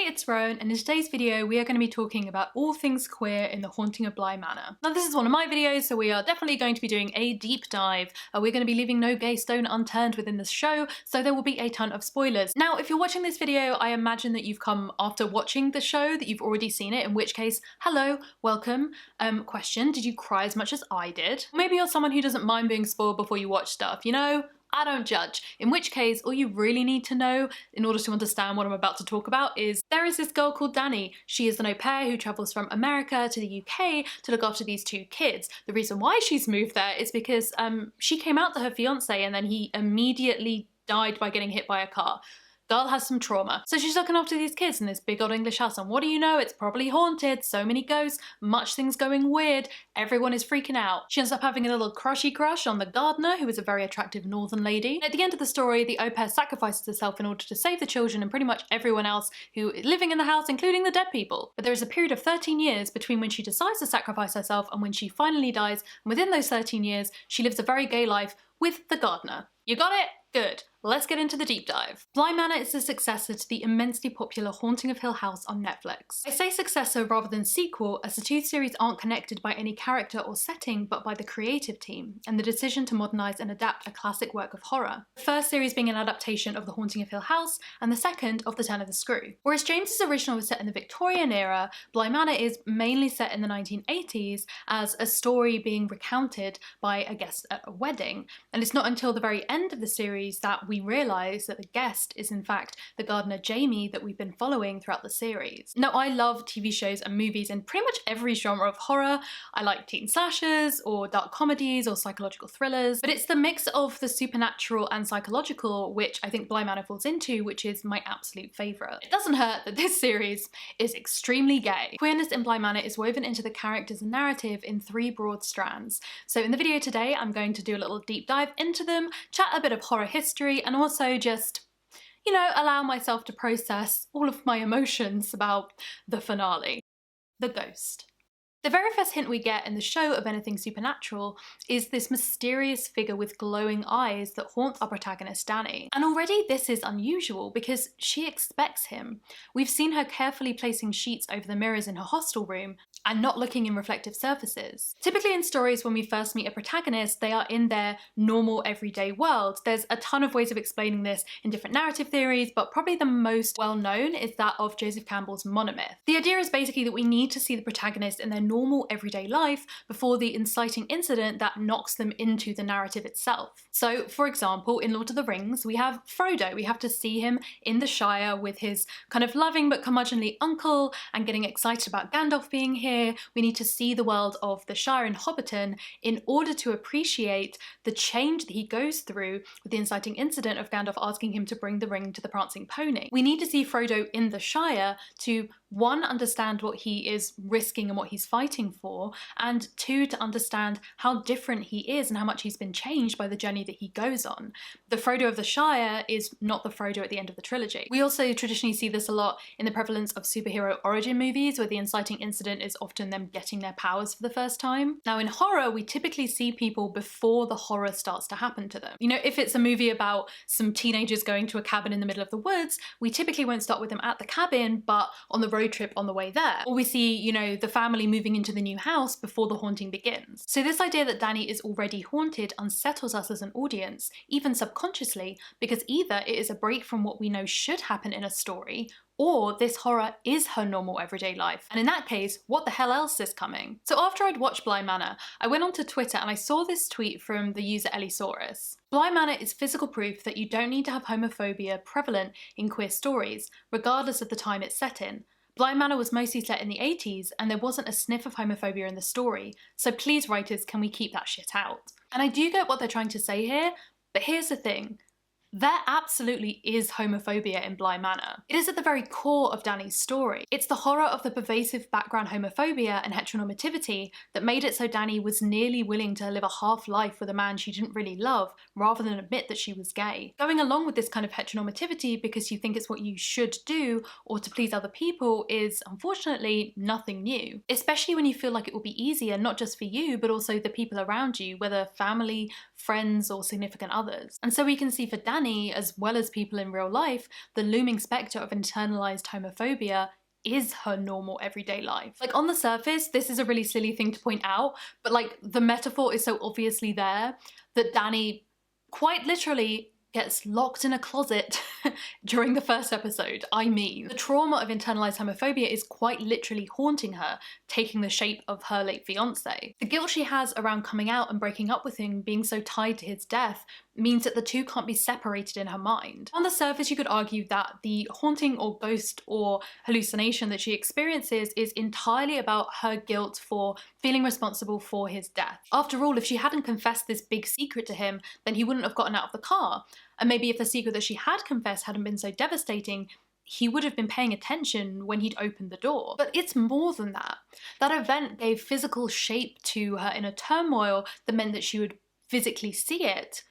it's Rowan, and in today's video we are going to be talking about all things queer in The Haunting of Bly Manor. Now this is one of my videos, so we are definitely going to be doing a deep dive. We're going to be leaving no gay stone unturned within this show, so there will be a ton of spoilers. Now if you're watching this video, I imagine that you've come after watching the show, that you've already seen it, in which case, hello, welcome. Question, did you cry as much as I did? Maybe you're someone who doesn't mind being spoiled before you watch stuff, you know? I don't judge. In which case, all you really need to know in order to understand what I'm about to talk about is there is this girl called Dani. She is an au pair who travels from America to the UK to look after these two kids. The reason why she's moved there is because she came out to her fiance and then he immediately died by getting hit by a car. Girl has some trauma. So she's looking after these kids in this big old English house, and what do you know, it's probably haunted, so many ghosts, much things going weird, everyone is freaking out. She ends up having a little crushy crush on the gardener, who is a very attractive northern lady. And at the end of the story, the au pair sacrifices herself in order to save the children and pretty much everyone else who is living in the house, including the dead people. But there is a period of 13 years between when she decides to sacrifice herself and when she finally dies, and within those 13 years, she lives a very gay life with the gardener. You got it? Good. Let's get into the deep dive. Bly Manor is the successor to the immensely popular Haunting of Hill House on Netflix. I say successor rather than sequel, as the two series aren't connected by any character or setting, but by the creative team, and the decision to modernise and adapt a classic work of horror. The first series being an adaptation of The Haunting of Hill House, and the second of The Turn of the Screw. Whereas James's original was set in the Victorian era, Bly Manor is mainly set in the 1980s as a story being recounted by a guest at a wedding. And it's not until the very end of the series that we realise that the guest is in fact the gardener Jamie that we've been following throughout the series. Now I love TV shows and movies in pretty much every genre of horror. I like teen slashers or dark comedies or psychological thrillers, but it's the mix of the supernatural and psychological which I think Bly Manor falls into, which is my absolute favourite. It doesn't hurt that this series is extremely gay. Queerness in Bly Manor is woven into the characters and narrative in three broad strands. So in the video today I'm going to do a little deep dive into them, chat a bit of horror history, and also just, you know, allow myself to process all of my emotions about the finale. The ghost. The very first hint we get in the show of anything supernatural is this mysterious figure with glowing eyes that haunts our protagonist Dani. And already this is unusual because she expects him. We've seen her carefully placing sheets over the mirrors in her hostel room and not looking in reflective surfaces. Typically in stories when we first meet a protagonist, they are in their normal everyday world. There's a ton of ways of explaining this in different narrative theories, but probably the most well known is that of Joseph Campbell's monomyth. The idea is basically that we need to see the protagonist in their normal everyday life before the inciting incident that knocks them into the narrative itself. So for example, in Lord of the Rings, we have Frodo. We have to see him in the Shire with his kind of loving but curmudgeonly uncle and getting excited about Gandalf being here. We need to see the world of the Shire in Hobbiton in order to appreciate the change that he goes through with the inciting incident of Gandalf asking him to bring the ring to the prancing pony. We need to see Frodo in the Shire to, one, understand what he is risking and what he's fighting for, and two, to understand how different he is and how much he's been changed by the journey that he goes on. The Frodo of the Shire is not the Frodo at the end of the trilogy. We also traditionally see this a lot in the prevalence of superhero origin movies, where the inciting incident is often them getting their powers for the first time. Now in horror, we typically see people before the horror starts to happen to them. You know, if it's a movie about some teenagers going to a cabin in the middle of the woods, we typically won't start with them at the cabin, but on the road trip on the way there. Or we see, you know, the family moving into the new house before the haunting begins. So this idea that Dani is already haunted unsettles us as an audience, even subconsciously, because either it is a break from what we know should happen in a story, or this horror is her normal everyday life. And in that case, what the hell else is coming? So after I'd watched Bly Manor, I went onto Twitter and I saw this tweet from the user Elisaurus. Bly Manor is physical proof that you don't need to have homophobia prevalent in queer stories, regardless of the time it's set in. Bly Manor was mostly set in the 80s and there wasn't a sniff of homophobia in the story, so please writers, can we keep that shit out? And I do get what they're trying to say here, but here's the thing. There absolutely is homophobia in Bly Manor. It is at the very core of Dani's story. It's the horror of the pervasive background homophobia and heteronormativity that made it so Dani was nearly willing to live a half-life with a man she didn't really love, rather than admit that she was gay. Going along with this kind of heteronormativity because you think it's what you should do or to please other people is, unfortunately, nothing new. Especially when you feel like it will be easier not just for you, but also the people around you, whether family, friends, or significant others. And so we can see for Dani, Dani, as well as people in real life, the looming spectre of internalized homophobia is her normal everyday life. Like, on the surface, this is a really silly thing to point out, but like, the metaphor is so obviously there that Dani quite literally gets locked in a closet during the first episode. I mean, the trauma of internalized homophobia is quite literally haunting her, taking the shape of her late fiance. The guilt she has around coming out and breaking up with him being so tied to his death means that the two can't be separated in her mind. On the surface, you could argue that the haunting or ghost or hallucination that she experiences is entirely about her guilt for feeling responsible for his death. After all, if she hadn't confessed this big secret to him, then he wouldn't have gotten out of the car. And maybe if the secret that she had confessed hadn't been so devastating, he would have been paying attention when he'd opened the door. But it's more than that. That event gave physical shape to her inner turmoil that meant that she would physically see it,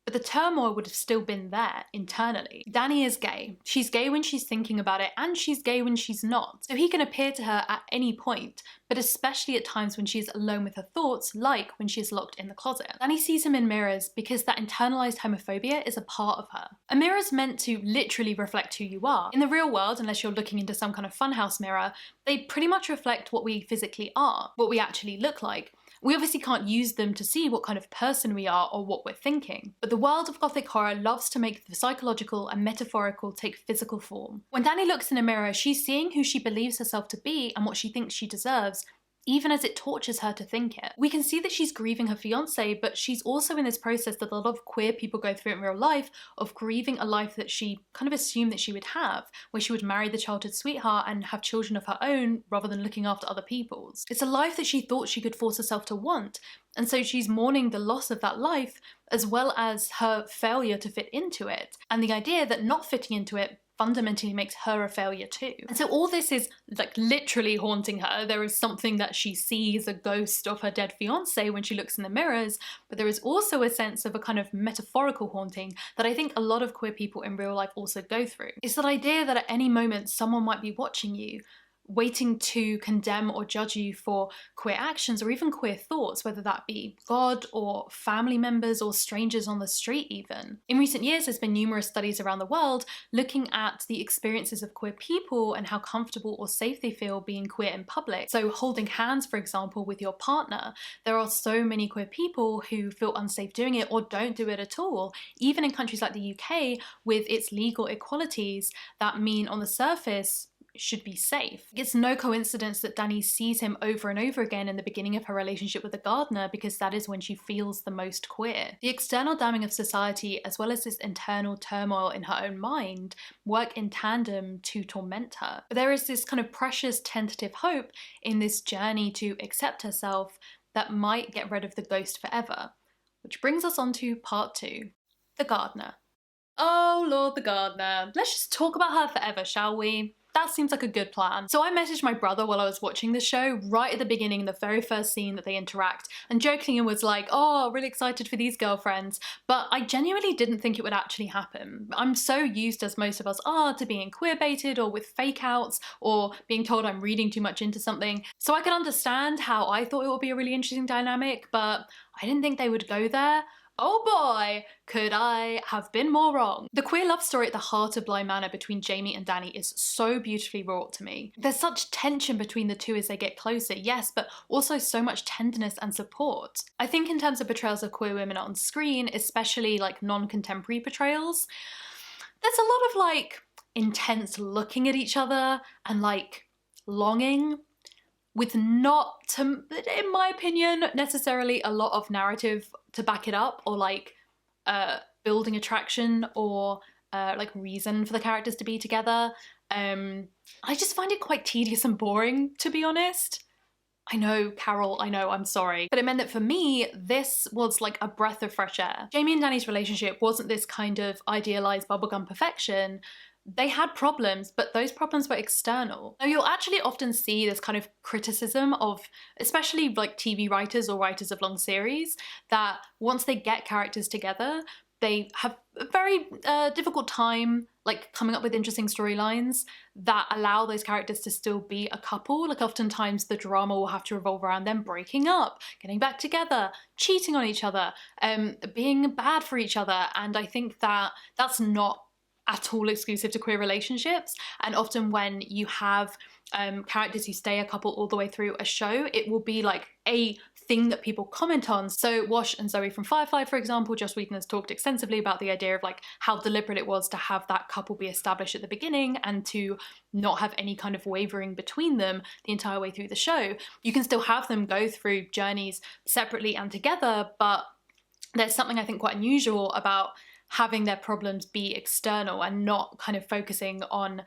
but the turmoil would have still been there internally. Dani is gay. She's gay when she's thinking about it, and she's gay when she's not. So he can appear to her at any point, but especially at times when she's alone with her thoughts, like when she's locked in the closet. Dani sees him in mirrors because that internalized homophobia is a part of her. A mirror is meant to literally reflect who you are. In the real world, unless you're looking into some kind of funhouse mirror, they pretty much reflect what we physically are, what we actually look like. We obviously can't use them to see what kind of person we are or what we're thinking, but the world of gothic horror loves to make the psychological and metaphorical take physical form. When Dani looks in a mirror, she's seeing who she believes herself to be and what she thinks she deserves, even as it tortures her to think it. We can see that she's grieving her fiance, but she's also in this process that a lot of queer people go through in real life of grieving a life that she kind of assumed that she would have, where she would marry the childhood sweetheart and have children of her own rather than looking after other people's. It's a life that she thought she could force herself to want, and so she's mourning the loss of that life as well as her failure to fit into it, and the idea that not fitting into it fundamentally makes her a failure too. And so all this is like literally haunting her. There is something that she sees, a ghost of her dead fiance when she looks in the mirrors, but there is also a sense of a kind of metaphorical haunting that I think a lot of queer people in real life also go through. It's that idea that at any moment someone might be watching you, waiting to condemn or judge you for queer actions or even queer thoughts, whether that be God or family members or strangers on the street even. In recent years, there's been numerous studies around the world looking at the experiences of queer people and how comfortable or safe they feel being queer in public. So holding hands, for example, with your partner. There are so many queer people who feel unsafe doing it or don't do it at all, even in countries like the UK with its legal equalities that mean on the surface should be safe. It's no coincidence that Dani sees him over and over again in the beginning of her relationship with the gardener, because that is when she feels the most queer. The external damning of society as well as this internal turmoil in her own mind work in tandem to torment her. But there is this kind of precious tentative hope in this journey to accept herself that might get rid of the ghost forever. Which brings us on to part 2, the gardener. Oh Lord, the gardener. Let's just talk about her forever, shall we? That seems like a good plan. So I messaged my brother while I was watching the show right at the beginning, the very first scene that they interact, and jokingly was like, oh, really excited for these girlfriends, but I genuinely didn't think it would actually happen. I'm so used, as most of us are, to being queer-baited or with fake outs or being told I'm reading too much into something, so I can understand how I thought it would be a really interesting dynamic, but I didn't think they would go there. Oh boy, could I have been more wrong. The queer love story at the heart of Bly Manor between Jamie and Dani is so beautifully wrought to me. There's such tension between the two as they get closer, yes, but also so much tenderness and support. I think in terms of portrayals of queer women on screen, especially like non-contemporary portrayals, there's a lot of like intense looking at each other and like longing, with not, in my opinion, necessarily a lot of narrative to back it up, or like building attraction or like reason for the characters to be together. I just find it quite tedious and boring, to be honest. I know, Carol, I know, I'm sorry. But it meant that for me, this was like a breath of fresh air. Jamie and Dani's relationship wasn't this kind of idealized bubblegum perfection. They had problems, but those problems were external. Now, you'll actually often see this kind of criticism of, especially like TV writers or writers of long series, that once they get characters together, they have a very difficult time like coming up with interesting storylines that allow those characters to still be a couple. Like oftentimes the drama will have to revolve around them breaking up, getting back together, cheating on each other, being bad for each other. And I think that that's not at all exclusive to queer relationships. And often when you have characters who stay a couple all the way through a show, it will be like a thing that people comment on. So Wash and Zoe from Firefly, for example, Joss Whedon has talked extensively about the idea of like how deliberate it was to have that couple be established at the beginning and to not have any kind of wavering between them the entire way through the show. You can still have them go through journeys separately and together, but there's something I think quite unusual about having their problems be external and not kind of focusing on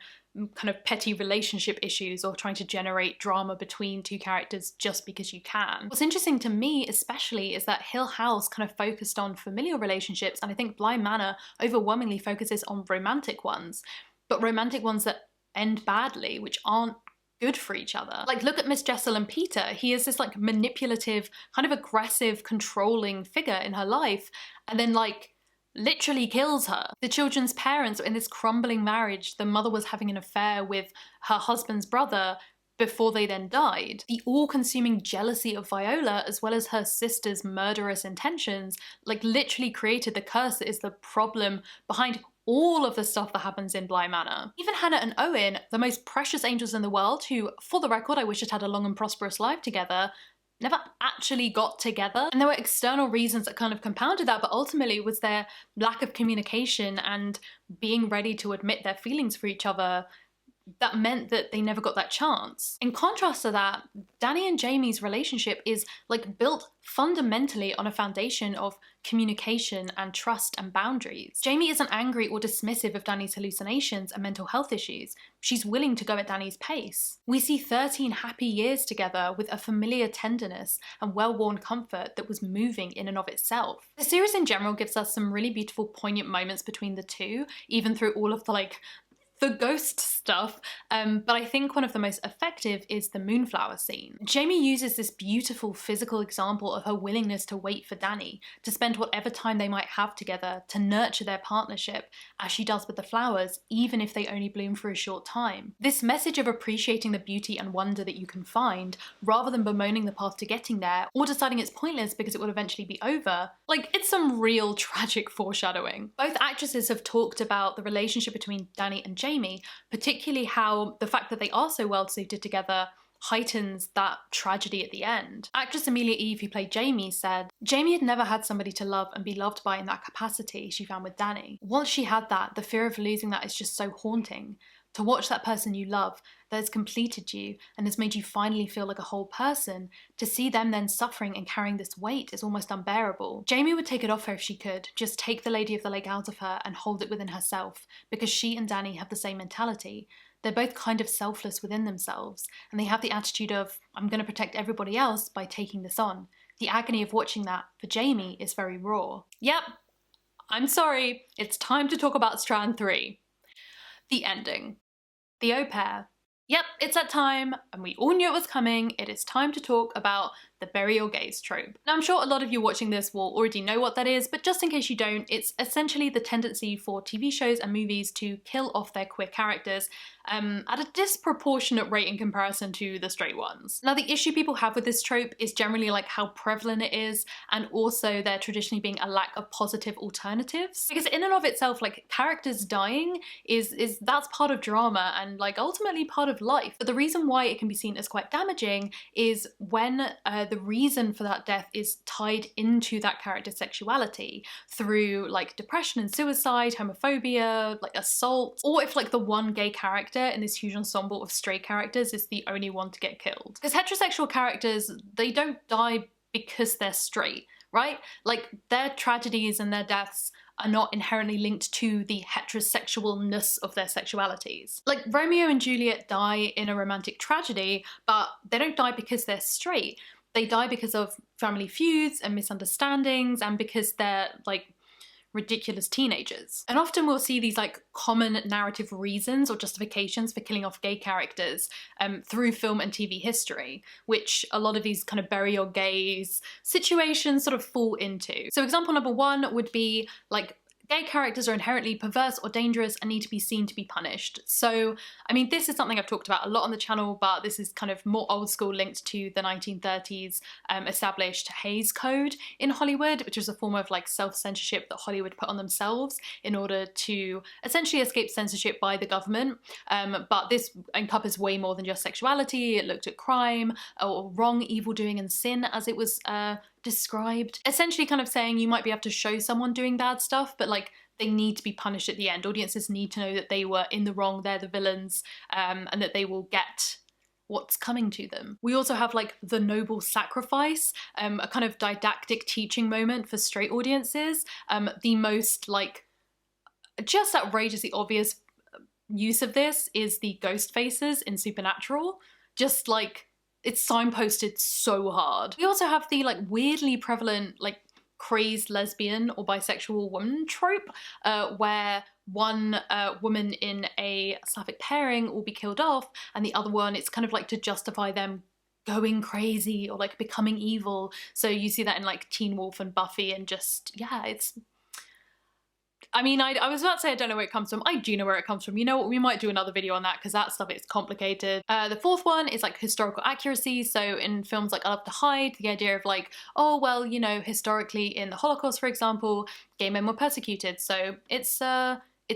kind of petty relationship issues or trying to generate drama between two characters just because you can. What's interesting to me especially is that Hill House kind of focused on familial relationships, and I think Bly Manor overwhelmingly focuses on romantic ones, but romantic ones that end badly, which aren't good for each other. Like look at Miss Jessel and Peter. He is this like manipulative, kind of aggressive, controlling figure in her life, and then like literally kills her. The children's parents are in this crumbling marriage. The mother was having an affair with her husband's brother before they then died. The all-consuming jealousy of Viola, as well as her sister's murderous intentions, like literally created the curse that is the problem behind all of the stuff that happens in Bly Manor. Even Hannah and Owen, the most precious angels in the world, who, for the record, I wish had had a long and prosperous life together, never actually got together. And there were external reasons that kind of compounded that, but ultimately it was their lack of communication and being ready to admit their feelings for each other that meant that they never got that chance. In contrast to that, Dani and Jamie's relationship is like built fundamentally on a foundation of communication and trust and boundaries. Jamie isn't angry or dismissive of Dani's hallucinations and mental health issues. She's willing to go at Dani's pace. We see 13 happy years together with a familiar tenderness and well-worn comfort that was moving in and of itself. The series in general gives us some really beautiful, poignant moments between the two, even through all of the ghost stuff, but I think one of the most effective is the Moonflower Scene. Jamie uses this beautiful physical example of her willingness to wait for Dani, to spend whatever time they might have together to nurture their partnership, as she does with the flowers, even if they only bloom for a short time. This message of appreciating the beauty and wonder that you can find, rather than bemoaning the path to getting there, or deciding it's pointless because it will eventually be over, like, it's some real tragic foreshadowing. Both actresses have talked about the relationship between Dani and Jamie, particularly how the fact that they are so well suited together heightens that tragedy at the end. Actress Amelia Eve, who played Jamie, said, "Jamie had never had somebody to love and be loved by in that capacity she found with Dani. Once she had that, the fear of losing that is just so haunting. To watch that person you love, that has completed you and has made you finally feel like a whole person, to see them then suffering and carrying this weight is almost unbearable. Jamie would take it off her if she could, just take the Lady of the Lake out of her and hold it within herself, because she and Dani have the same mentality. They're both kind of selfless within themselves, and they have the attitude of, I'm going to protect everybody else by taking this on. The agony of watching that, for Jamie, is very raw." Yep, I'm sorry, it's time to talk about Strand 3. The ending. The au pair. Yep, it's that time, and we all knew it was coming. It is time to talk about the bury your gays trope. Now, I'm sure a lot of you watching this will already know what that is, but just in case you don't, it's essentially the tendency for TV shows and movies to kill off their queer characters at a disproportionate rate in comparison to the straight ones. Now, the issue people have with this trope is generally like how prevalent it is, and also there traditionally being a lack of positive alternatives. Because in and of itself, like, characters dying that's part of drama and like ultimately part of life. But the reason why it can be seen as quite damaging is when the reason for that death is tied into that character's sexuality through like depression and suicide, homophobia, like assault, or if like the one gay character in this huge ensemble of straight characters is the only one to get killed. Because heterosexual characters, they don't die because they're straight, right? Like, their tragedies and their deaths are not inherently linked to the heterosexualness of their sexualities. Like, Romeo and Juliet die in a romantic tragedy, but they don't die because they're straight. They die because of family feuds and misunderstandings, and because they're like ridiculous teenagers. And often we'll see these like common narrative reasons or justifications for killing off gay characters through film and TV history, which a lot of these kind of bury your gays situations sort of fall into. So example number one would be like gay characters are inherently perverse or dangerous and need to be seen to be punished. So, I mean, this is something I've talked about a lot on the channel, but this is kind of more old school, linked to the 1930s established Hays Code in Hollywood, which was a form of like self-censorship that Hollywood put on themselves in order to essentially escape censorship by the government. But this encompassed way more than just sexuality. It looked at crime, or wrong, evil doing, and sin, as it was described. Essentially kind of saying you might be able to show someone doing bad stuff, but like they need to be punished at the end. Audiences need to know that they were in the wrong, they're the villains, and that they will get what's coming to them. We also have like the noble sacrifice, a kind of didactic teaching moment for straight audiences. The most like just outrageously obvious use of this is the ghost faces in Supernatural. Just like, it's signposted so hard. We also have the like weirdly prevalent like crazed lesbian or bisexual woman trope, where one woman in a sapphic pairing will be killed off and the other one, it's kind of like to justify them going crazy or like becoming evil. So you see that in like Teen Wolf and Buffy, and just, yeah, it's, I mean, I was about to say I don't know where it comes from. I do know where it comes from. You know what, we might do another video on that because that stuff is complicated. The fourth one is like historical accuracy. So in films like I Love to Hide, the idea of like, oh, well, you know, historically in the Holocaust, for example, gay men were persecuted. So it's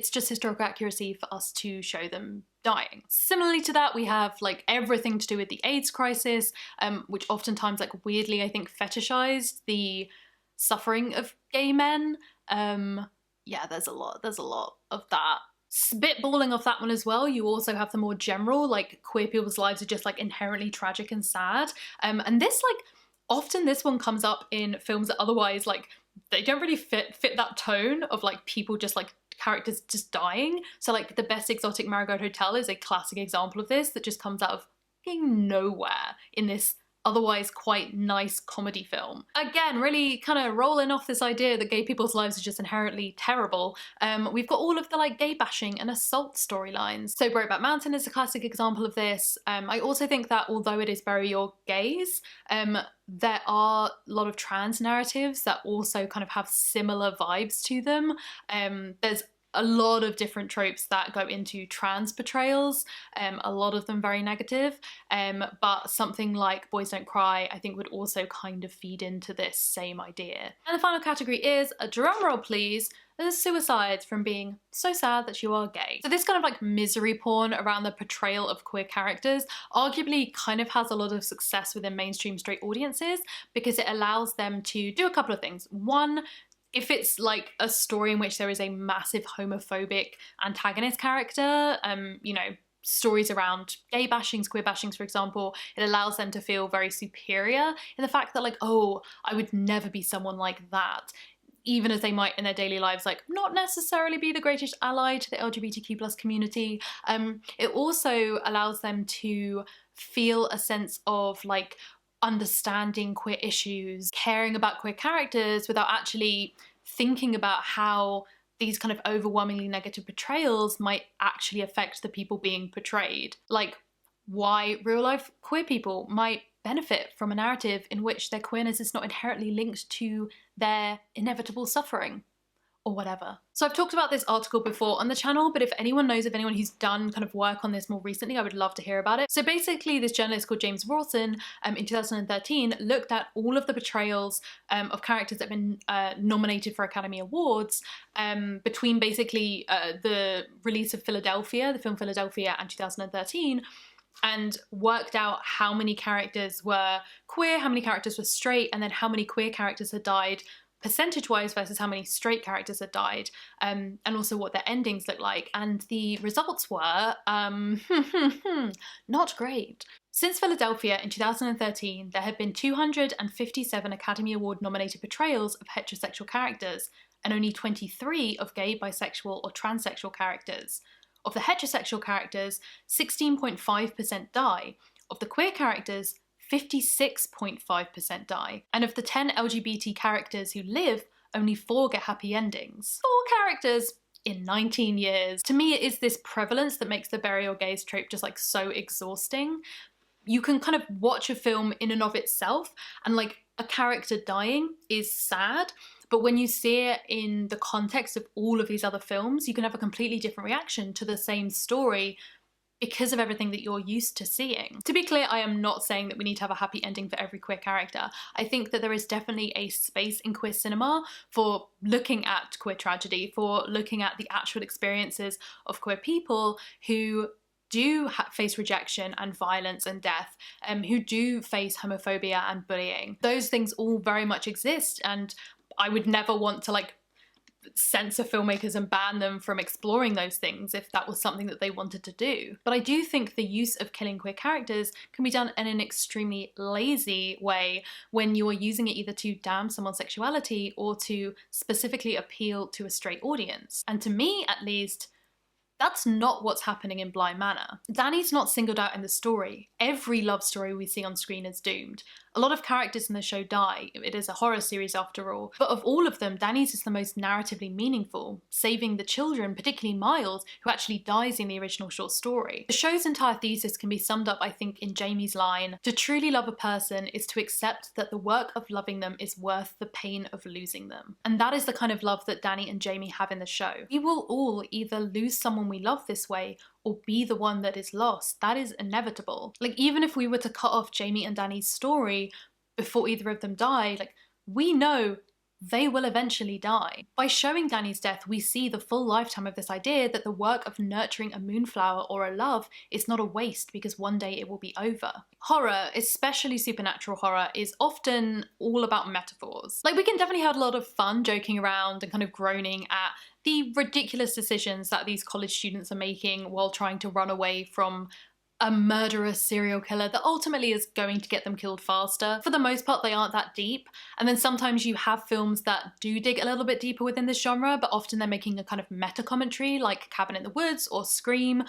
just historical accuracy for us to show them dying. Similarly to that, we have like everything to do with the AIDS crisis, which oftentimes like weirdly, I think, fetishized the suffering of gay men. Yeah, there's a lot of that. Spitballing off that one as well, you also have the more general, like queer people's lives are just like inherently tragic and sad. And this like, often this one comes up in films that otherwise like, they don't really fit that tone of like people just like characters just dying. So like The Best Exotic Marigold Hotel is a classic example of this that just comes out of fucking nowhere in this otherwise quite nice comedy film. Again, really kind of rolling off this idea that gay people's lives are just inherently terrible. We've got all of the like gay bashing and assault storylines. So Brokeback Mountain is a classic example of this. I also think that although it is Bury Your Gays, there are a lot of trans narratives that also kind of have similar vibes to them. There's a lot of different tropes that go into trans portrayals, a lot of them very negative, but something like Boys Don't Cry I think would also kind of feed into this same idea. And the final category is, a drumroll please, suicides from being so sad that you are gay. So this kind of like misery porn around the portrayal of queer characters arguably kind of has a lot of success within mainstream straight audiences because it allows them to do a couple of things. One, if it's like a story in which there is a massive homophobic antagonist character, you know, stories around gay bashings, queer bashings, for example, it allows them to feel very superior in the fact that like, oh, I would never be someone like that, even as they might in their daily lives like not necessarily be the greatest ally to the LGBTQ+ community. It also allows them to feel a sense of like understanding queer issues, caring about queer characters without actually thinking about how these kind of overwhelmingly negative portrayals might actually affect the people being portrayed. Like why real life queer people might benefit from a narrative in which their queerness is not inherently linked to their inevitable suffering or whatever. So I've talked about this article before on the channel, but if anyone knows of anyone who's done kind of work on this more recently, I would love to hear about it. So basically this journalist called James Rawson in 2013 looked at all of the portrayals of characters that have been nominated for Academy Awards between basically the release of Philadelphia, the film Philadelphia, and 2013, and worked out how many characters were queer, how many characters were straight, and then how many queer characters had died percentage-wise versus how many straight characters had died, and also what their endings look like. And the results were not great. Since Philadelphia in 2013, there have been 257 Academy Award nominated portrayals of heterosexual characters and only 23 of gay, bisexual or transsexual characters. Of the heterosexual characters, 16.5% die. Of the queer characters, 56.5% die. And of the 10 LGBT characters who live, only 4 get happy endings. 4 characters in 19 years. To me, it is this prevalence that makes the bury your gays trope just like so exhausting. You can kind of watch a film in and of itself and like a character dying is sad, But when you see it in the context of all of these other films, you can have a completely different reaction to the same story because of everything that you're used to seeing. To be clear, I am not saying that we need to have a happy ending for every queer character. I think that there is definitely a space in queer cinema for looking at queer tragedy, for looking at the actual experiences of queer people who do face rejection and violence and death, who do face homophobia and bullying. Those things all very much exist, and I would never want to like censor filmmakers and ban them from exploring those things if that was something that they wanted to do. But I do think the use of killing queer characters can be done in an extremely lazy way when you're using it either to damn someone's sexuality or to specifically appeal to a straight audience. And to me, at least, that's not what's happening in Bly Manor. Dani's not singled out in the story. Every love story we see on screen is doomed. A lot of characters in the show die. It is a horror series after all. But of all of them, Dani's is the most narratively meaningful, saving the children, particularly Miles, who actually dies in the original short story. The show's entire thesis can be summed up, I think, in Jamie's line, "To truly love a person is to accept that the work of loving them is worth the pain of losing them." And that is the kind of love that Dani and Jamie have in the show. We will all either lose someone we love this way or be the one that is lost. That is inevitable. Like, even if we were to cut off Jamie and Dani's story before either of them die, like, we know they will eventually die. By showing Dani's death, we see the full lifetime of this idea that the work of nurturing a moonflower or a love is not a waste because one day it will be over. Horror, especially supernatural horror, is often all about metaphors. Like, we can definitely have a lot of fun joking around and kind of groaning at the ridiculous decisions that these college students are making while trying to run away from a murderous serial killer that ultimately is going to get them killed faster. For the most part, they aren't that deep. And then sometimes you have films that do dig a little bit deeper within this genre, but often they're making a kind of meta commentary like Cabin in the Woods or Scream,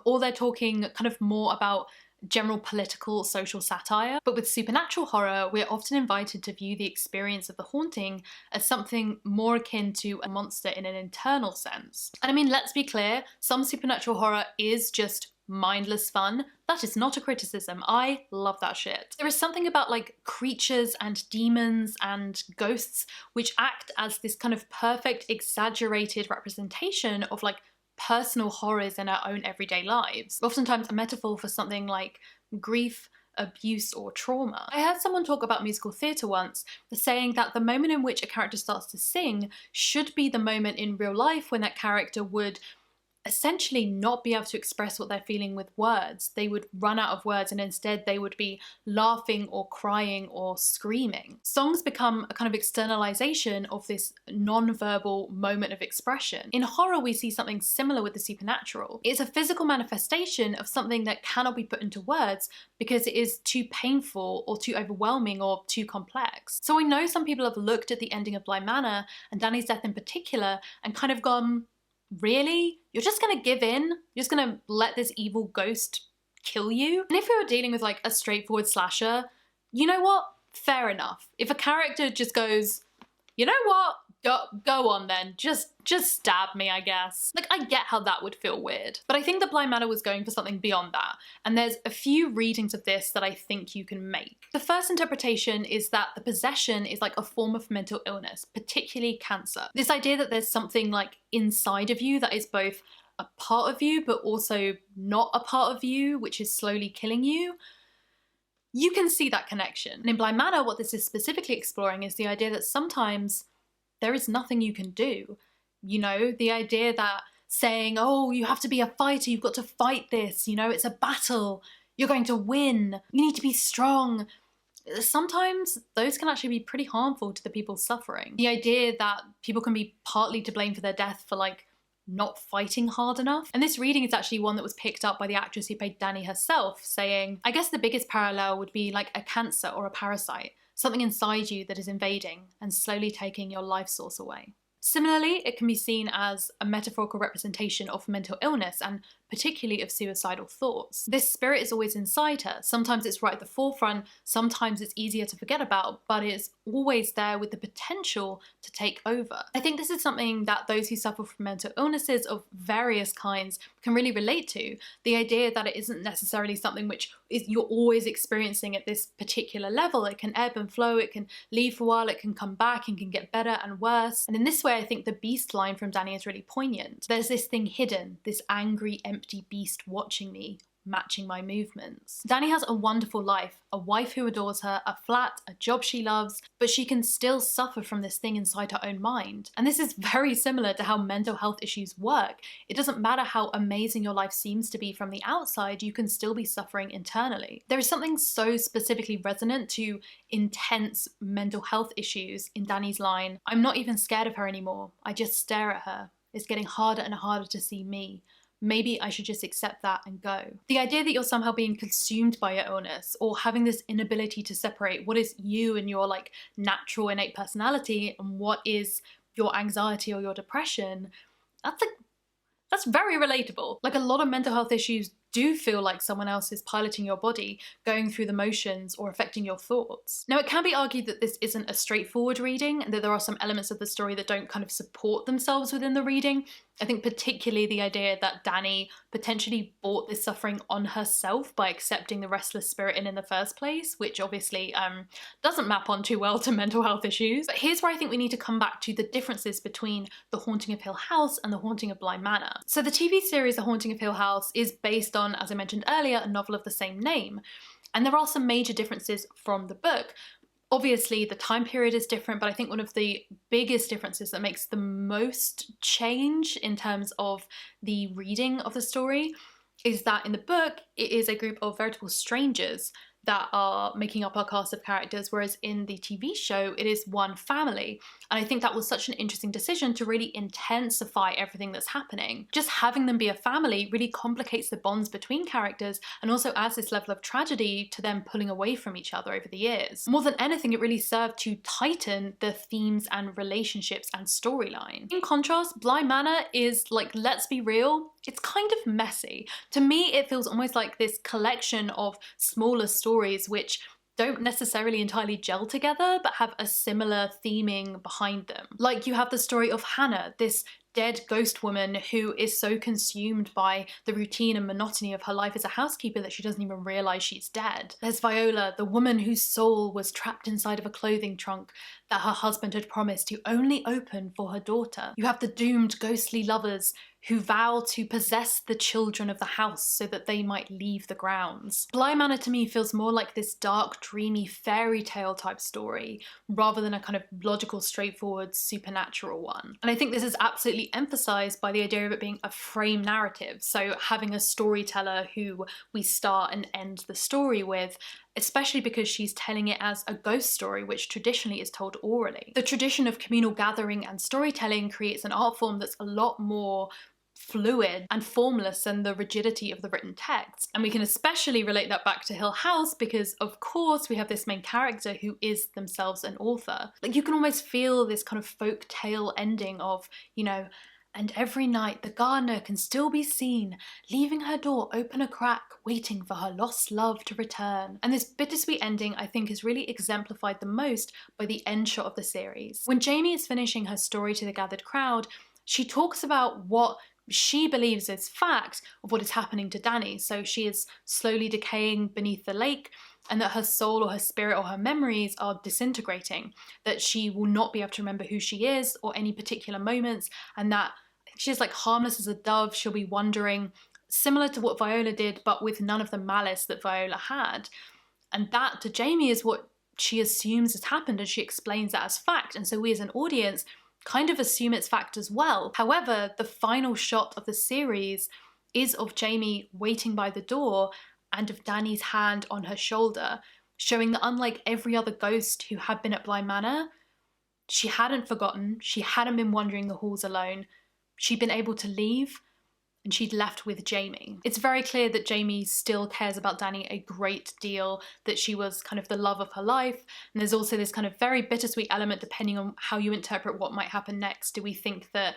or they're talking kind of more about general political social satire. But with supernatural horror, we're often invited to view the experience of the haunting as something more akin to a monster in an internal sense. And I mean, let's be clear, some supernatural horror is just mindless fun. That is not a criticism. I love that shit. There is something about like creatures and demons and ghosts which act as this kind of perfect, exaggerated representation of like personal horrors in our own everyday lives. Oftentimes a metaphor for something like grief, abuse, or trauma. I heard someone talk about musical theatre once, saying that the moment in which a character starts to sing should be the moment in real life when that character would essentially not be able to express what they're feeling with words. They would run out of words and instead they would be laughing or crying or screaming. Songs become a kind of externalization of this non-verbal moment of expression. In horror, we see something similar with the supernatural. It's a physical manifestation of something that cannot be put into words because it is too painful or too overwhelming or too complex. So I know some people have looked at the ending of Bly Manor and Dani's death in particular and kind of gone, really? You're just gonna give in? You're just gonna let this evil ghost kill you? And if we were dealing with like a straightforward slasher, you know what? Fair enough. If a character just goes, you know what? Go on then. Just stab me, I guess. Like, I get how that would feel weird. But I think that Bly Manor was going for something beyond that. And there's a few readings of this that I think you can make. The first interpretation is that the possession is like a form of mental illness, particularly cancer. This idea that there's something like inside of you that is both a part of you, but also not a part of you, which is slowly killing you. You can see that connection. And in Bly Manor, what this is specifically exploring is the idea that sometimes there is nothing you can do. You know, the idea that saying, oh, you have to be a fighter, you've got to fight this, you know, it's a battle, you're going to win, you need to be strong. Sometimes those can actually be pretty harmful to the people suffering. The idea that people can be partly to blame for their death for like not fighting hard enough. And this reading is actually one that was picked up by the actress who played Dani herself, saying, I guess the biggest parallel would be like a cancer or a parasite, something inside you that is invading and slowly taking your life source away. Similarly, it can be seen as a metaphorical representation of mental illness and particularly of suicidal thoughts. This spirit is always inside her. Sometimes it's right at the forefront, sometimes it's easier to forget about, but it's always there with the potential to take over. I think this is something that those who suffer from mental illnesses of various kinds can really relate to. The idea that it isn't necessarily something which you're always experiencing at this particular level. It can ebb and flow, it can leave for a while, it can come back and can get better and worse. And in this way, I think the beast line from Dani is really poignant. There's this thing hidden, this angry, empty beast watching me, matching my movements. Dani has a wonderful life, a wife who adores her, a flat, a job she loves, but she can still suffer from this thing inside her own mind. And this is very similar to how mental health issues work. It doesn't matter how amazing your life seems to be from the outside, you can still be suffering internally. There is something so specifically resonant to intense mental health issues in Dani's line, "I'm not even scared of her anymore, I just stare at her. It's getting harder and harder to see me. Maybe I should just accept that and go." The idea that you're somehow being consumed by your illness or having this inability to separate what is you and your like natural innate personality and what is your anxiety or your depression, that's very relatable. Like, a lot of mental health issues do feel like someone else is piloting your body, going through the motions or affecting your thoughts. Now, it can be argued that this isn't a straightforward reading and that there are some elements of the story that don't kind of support themselves within the reading. I think particularly the idea that Dani potentially brought this suffering on herself by accepting the restless spirit in the first place, which obviously doesn't map on too well to mental health issues. But here's where I think we need to come back to the differences between The Haunting of Hill House and The Haunting of Bly Manor. So the TV series The Haunting of Hill House is based on, as I mentioned earlier, a novel of the same name. And there are some major differences from the book. Obviously, the time period is different, but I think one of the biggest differences that makes the most change in terms of the reading of the story is that in the book, it is a group of veritable strangers that are making up our cast of characters, whereas in the TV show, it is one family. And I think that was such an interesting decision to really intensify everything that's happening. Just having them be a family really complicates the bonds between characters and also adds this level of tragedy to them pulling away from each other over the years. More than anything, it really served to tighten the themes and relationships and storyline. In contrast, Bly Manor is, like, let's be real, it's kind of messy. To me, it feels almost like this collection of smaller stories which don't necessarily entirely gel together, but have a similar theming behind them. Like, you have the story of Hannah, this dead ghost woman who is so consumed by the routine and monotony of her life as a housekeeper that she doesn't even realize she's dead. There's Viola, the woman whose soul was trapped inside of a clothing trunk that her husband had promised to only open for her daughter. You have the doomed ghostly lovers who vow to possess the children of the house so that they might leave the grounds. Bly Manor to me feels more like this dark, dreamy fairy tale type story rather than a kind of logical, straightforward, supernatural one. And I think this is absolutely emphasized by the idea of it being a frame narrative. So having a storyteller who we start and end the story with, especially because she's telling it as a ghost story, which traditionally is told orally. The tradition of communal gathering and storytelling creates an art form that's a lot more fluid and formless than the rigidity of the written text. And we can especially relate that back to Hill House because, of course, we have this main character who is themselves an author. Like, you can almost feel this kind of folk tale ending of, you know, and every night the gardener can still be seen, leaving her door open a crack, waiting for her lost love to return. And this bittersweet ending, I think, is really exemplified the most by the end shot of the series. When Jamie is finishing her story to the gathered crowd, she talks about what she believes is fact of what is happening to Dani. So she is slowly decaying beneath the lake, and that her soul or her spirit or her memories are disintegrating, that she will not be able to remember who she is or any particular moments, and that she's like harmless as a dove. She'll be wandering, similar to what Viola did, but with none of the malice that Viola had. And that to Jamie is what she assumes has happened, and she explains that as fact. And so we as an audience kind of assume it's fact as well. However, the final shot of the series is of Jamie waiting by the door and of Dani's hand on her shoulder, showing that unlike every other ghost who had been at Bly Manor, she hadn't forgotten, she hadn't been wandering the halls alone, she'd been able to leave, and she'd left with Jamie. It's very clear that Jamie still cares about Dani a great deal, that she was kind of the love of her life, and there's also this kind of very bittersweet element depending on how you interpret what might happen next. Do we think that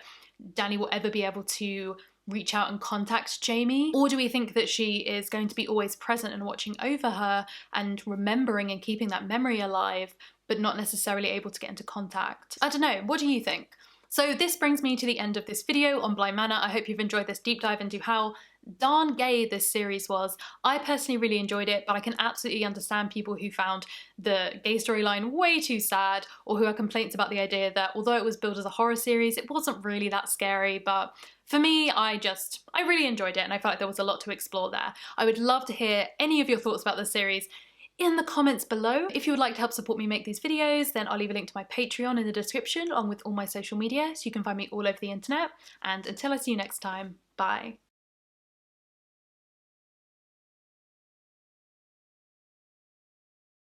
Dani will ever be able to reach out and contact Jamie? Or do we think that she is going to be always present and watching over her and remembering and keeping that memory alive, but not necessarily able to get into contact? I don't know, what do you think? So this brings me to the end of this video on Bly Manor. I hope you've enjoyed this deep dive into how darn gay this series was. I personally really enjoyed it, but I can absolutely understand people who found the gay storyline way too sad, or who have complaints about the idea that although it was billed as a horror series, it wasn't really that scary. But for me, I really enjoyed it, and I felt like there was a lot to explore there. I would love to hear any of your thoughts about the series in the comments below. If you would like to help support me make these videos, then I'll leave a link to my Patreon in the description, along with all my social media, so you can find me all over the internet. And until I see you next time, bye.